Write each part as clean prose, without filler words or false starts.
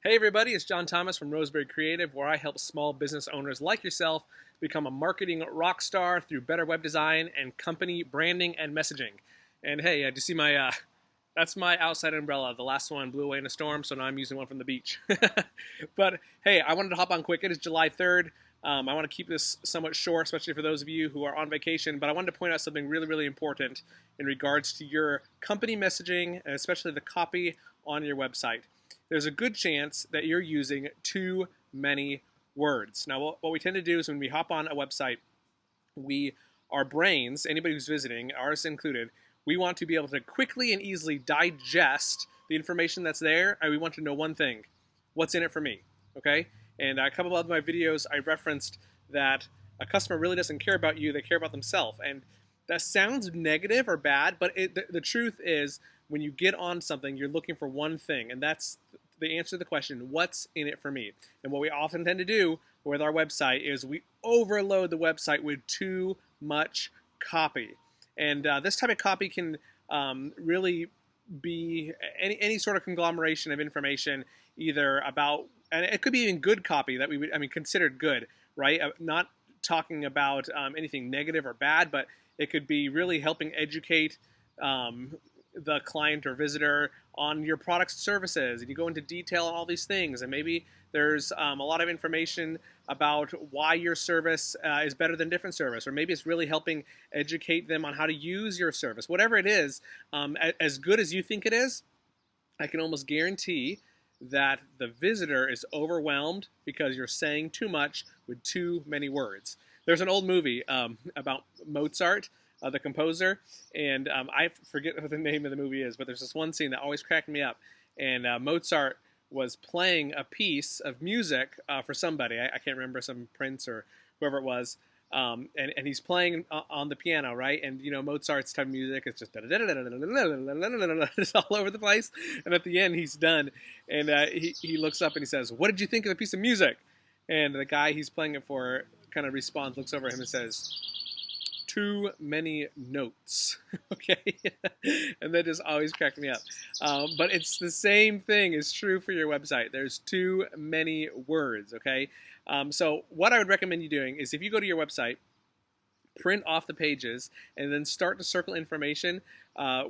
Hey everybody, it's John Thomas from Roseberry Creative, where I help small business owners like yourself become a marketing rock star through better web design and company branding and messaging. And hey, do you see that's my outside umbrella. The last one blew away in a storm, so now I'm using one from the beach. But hey, I wanted to hop on quick. It is July 3rd. I want to keep this somewhat short, especially for those of you who are on vacation, but I wanted to point out something really, really important in regards to your company messaging, and especially the copy on your website. There's a good chance that you're using too many words. Now, what we tend to do is when we hop on a website, our brains, anybody who's visiting, ours included, we want to be able to quickly and easily digest the information that's there, and we want to know one thing: what's in it for me, okay? And a couple of my videos, I referenced that a customer really doesn't care about you, they care about themselves. And that sounds negative or bad, but the truth is, when you get on something, you're looking for one thing, and that's the answer to the question, what's in it for me? And what we often tend to do with our website is we overload the website with too much copy. And this type of copy can really be any sort of conglomeration of information, either about, and it could be even good copy that we would, considered good, right? Not talking about anything negative or bad, but it could be really helping educate the client or visitor on your products and services, and you go into detail on all these things, and maybe there's a lot of information about why your service is better than different service, or maybe it's really helping educate them on how to use your service. Whatever it is, as good as you think it is, I can almost guarantee that the visitor is overwhelmed because you're saying too much with too many words. There's an old movie about Mozart, the composer, and I forget what the name of the movie is, but there's this one scene that always cracked me up. And Mozart was playing a piece of music for somebody. I can't remember, some prince or whoever it was. And he's playing on the piano, right? And you know, Mozart's type of music, it's just it's all over the place. And at the end, he's done, and he looks up and he says, "What did you think of the piece of music?" And the guy he's playing it for kind of responds, looks over at him and says, "Too many notes." Okay? And that just always cracked me up. But it's the same thing is true for your website. There's too many words, okay? So what I would recommend you doing is, if you go to your website, print off the pages and then start to circle information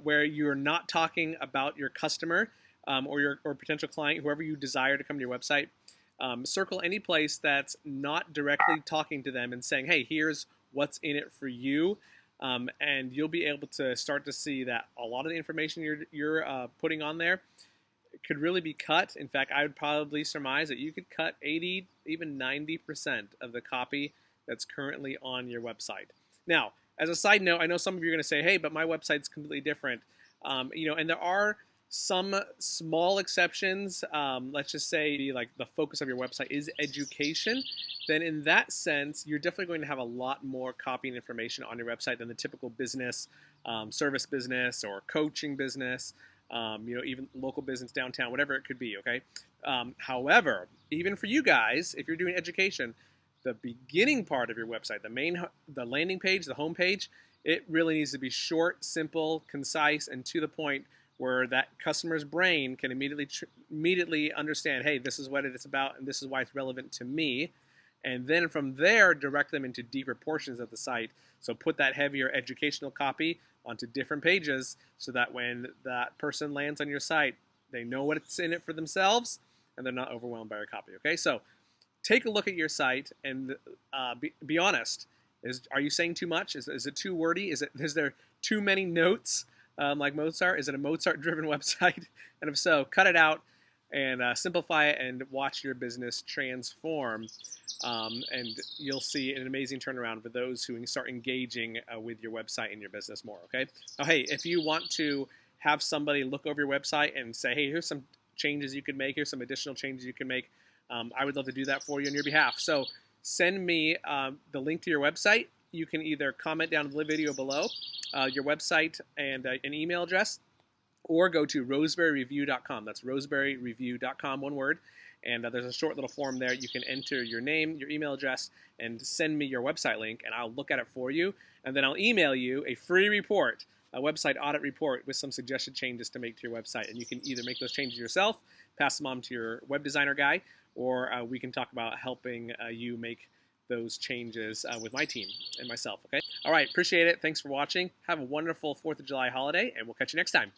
where you're not talking about your customer or potential client, whoever you desire to come to your website. Circle any place that's not directly talking to them and saying, hey, here's what's in it for you, and you'll be able to start to see that a lot of the information you're putting on there could really be cut. In fact, I would probably surmise that you could cut 80, even 90% of the copy that's currently on your website. Now, as a side note, I know some of you are going to say, hey, but my website's completely different. And there are some small exceptions. Let's just say like the focus of your website is education. Then in that sense, you're definitely going to have a lot more copy and information on your website than the typical business, service business or coaching business, even local business downtown, whatever it could be, okay? However, even for you guys, if you're doing education, the beginning part of your website, the landing page, the home page, it really needs to be short, simple, concise, and to the point, where that customer's brain can immediately understand, hey, this is what it's about, and this is why it's relevant to me. And then from there, direct them into deeper portions of the site. So put that heavier educational copy onto different pages so that when that person lands on your site, they know what's in it for themselves, and they're not overwhelmed by your copy, okay? So take a look at your site and be honest. Are you saying too much? Is it too wordy? Is there too many notes? Like Mozart? Is it a Mozart-driven website? And if so, cut it out and simplify it and watch your business transform. And you'll see an amazing turnaround for those who start engaging with your website and your business more, okay? Now, hey, if you want to have somebody look over your website and say, hey, here's some changes you could make, here's some additional changes you can make, I would love to do that for you on your behalf. So send me the link to your website. You can either comment down in the video below your website and an email address, or go to roseberryreview.com. That's roseberryreview.com, one word. And there's a short little form there. You can enter your name, your email address, and send me your website link, and I'll look at it for you. And then I'll email you a free report a website audit report with some suggested changes to make to your website. And you can either make those changes yourself, pass them on to your web designer guy, or we can talk about helping you make those changes with my team and myself, okay? All right, appreciate it. Thanks for watching. Have a wonderful 4th of July holiday, and we'll catch you next time.